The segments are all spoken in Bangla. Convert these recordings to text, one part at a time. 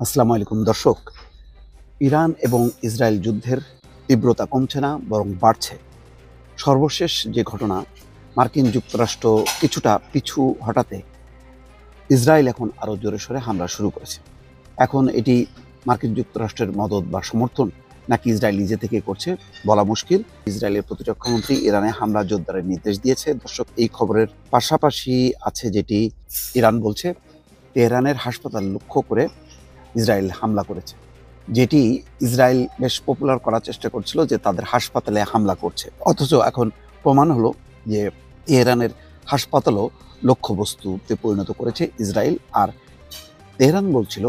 আসসালামু আলাইকুম দর্শক। ইরান এবং ইসরায়েল যুদ্ধের তীব্রতা কমছে না, বরং বাড়ছে। সর্বশেষ যে ঘটনা, মার্কিন যুক্তরাষ্ট্র কিছুটা পিছু হটাতে ইসরায়েল এখন আরও জোরে সোরে হামলা শুরু করেছে। এখন এটি মার্কিন যুক্তরাষ্ট্রের মদদ বা সমর্থন, নাকি ইসরায়েল নিজে থেকে করছে বলা মুশকিল। ইসরায়েলের প্রতিরক্ষামন্ত্রী ইরানে হামলা জোরদারের নির্দেশ দিয়েছে। দর্শক, এই খবরের পাশাপাশি আছে যেটি ইরান বলছে তেহরানের হাসপাতাল লক্ষ্য করে ইসরায়েল হামলা করেছে, যেটি ইসরায়েল বেশ পপুলার করার চেষ্টা করছিল যে তাদের হাসপাতালে হামলা করছে। অথচ এখন প্রমাণ হলো যে তেহরানের হাসপাতালও লক্ষ্যবস্তুতে পরিণত করেছে ইসরায়েল। আর তেহরান বলছিল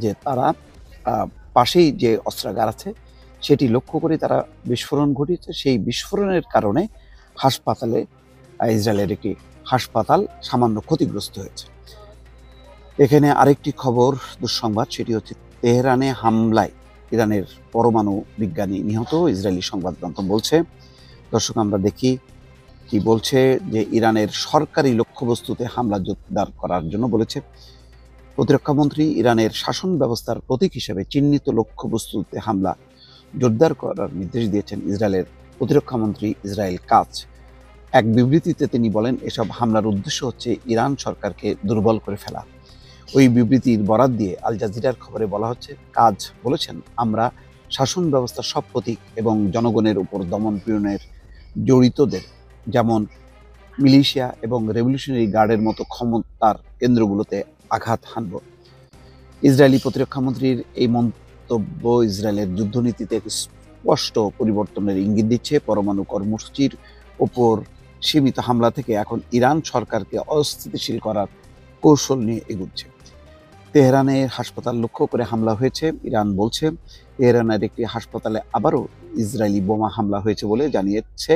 যে তারা পাশেই যে অস্ত্রাগার আছে সেটি লক্ষ্য করে তারা বিস্ফোরণ ঘটিয়েছে। সেই বিস্ফোরণের কারণে হাসপাতালে ইসরায়েলের একটি হাসপাতাল সামান্য ক্ষতিগ্রস্ত হয়েছে। এখানে আরেকটি খবর, দুঃসংবাদ, সেটি হচ্ছে তেহরানে হামলায় ইরানের পরমাণু বিজ্ঞানী নিহত। ইসরায়েলি সংবাদ মাধ্যম বলছে। দর্শক, আমরা দেখি কি বলছে, যে ইরানের সরকারি লক্ষ্যবস্তুতে হামলা জোরদার করার জন্য বলেছে। প্রতিরক্ষামন্ত্রী ইরানের শাসন ব্যবস্থার প্রতীক হিসেবে চিহ্নিত লক্ষ্যবস্তুতে হামলা জোরদার করার নির্দেশ দিয়েছেন ইসরায়েলের প্রতিরক্ষামন্ত্রী ইসরায়েল কাজ। এক বিবৃতিতে তিনি বলেন, এসব হামলার উদ্দেশ্য হচ্ছে ইরান সরকারকে দুর্বল করে ফেলা। ওই বিবৃতির বরাত দিয়ে আল জাজিরার খবরে বলা হচ্ছে, কাজ বলেছেন, আমরা শাসন ব্যবস্থার সব প্রতীক এবং জনগণের উপর দমন পীড়নের জড়িতদের, যেমন মিলিশিয়া এবং রেভলিউশনারি গার্ডের মতো ক্ষমতার কেন্দ্রগুলোতে আঘাত হানব। ইসরায়েলি প্রতিরক্ষামন্ত্রীর এই মন্তব্য ইসরায়েলের যুদ্ধনীতিতে স্পষ্ট পরিবর্তনের ইঙ্গিত দিচ্ছে। পরমাণু কর্মসূচির ওপর সীমিত হামলা থেকে এখন ইরান সরকারকে অস্থিতিশীল করার কৌশল নিয়ে এগুচ্ছে। তেহরানের হাসপাতাল লক্ষ্য করে হামলা হয়েছে। ইরান বলছে তেহরানের একটি হাসপাতালে আবারও ইসরায়েলি বোমা হামলা হয়েছে বলে জানিয়েছে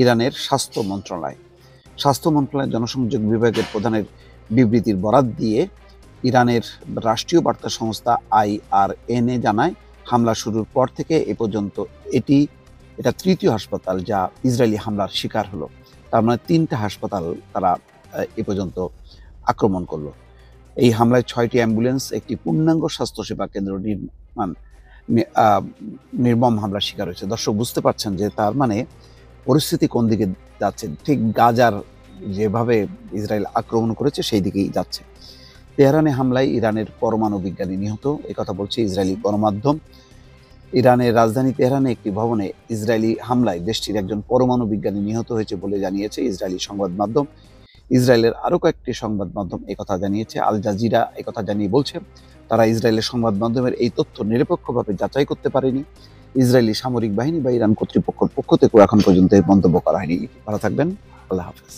ইরানের স্বাস্থ্য মন্ত্রণালয়। স্বাস্থ্য মন্ত্রণালয়ের জনসংযোগ বিভাগের প্রধানের বিবৃতির বরাত দিয়ে ইরানের রাষ্ট্রীয় বার্তা সংস্থা IRNA জানায়, হামলা শুরুর পর থেকে এ পর্যন্ত এটা তৃতীয় হাসপাতাল যা ইসরায়েলি হামলার শিকার হলো। তার মানে 3টা হাসপাতাল তারা এ পর্যন্ত আক্রমণ করলো। এই হামলায় 6টি অ্যাম্বুলেন্স, একটি পূর্ণাঙ্গ স্বাস্থ্যসেবা কেন্দ্র নির্মম হামলার শিকার হয়েছে। দর্শক, বুঝতে পারছেন যে তার মানে পরিস্থিতি কোন দিকে যাচ্ছে। ঠিক গাজার যেভাবে ইসরায়েল আক্রমণ করেছে সেই দিকেই যাচ্ছে। তেহরানে হামলায় ইরানের পরমাণু বিজ্ঞানী নিহত, কথা বলছে ইসরায়েলি গণমাধ্যম। ইরানের রাজধানী তেহরানে একটি ভবনে ইসরায়েলি হামলায় দেশটির একজন পরমাণু বিজ্ঞানী নিহত হয়েছে বলে জানিয়েছে ইসরায়েলি সংবাদ মাধ্যম। ইসরায়েলের আরও কয়েকটি সংবাদ মাধ্যম একথা জানিয়েছে। আল জাজিরা একথা জানিয়ে বলছে, তারা ইসরায়েলের সংবাদ মাধ্যমের এই তথ্য নিরপেক্ষভাবে যাচাই করতে পারেনি। ইসরায়েলি সামরিক বাহিনী বা ইরান কর্তৃপক্ষের পক্ষ থেকেও এখন পর্যন্ত এই মন্তব্য করা হয়নি। ভালো থাকবেন। আল্লাহ হাফেজ।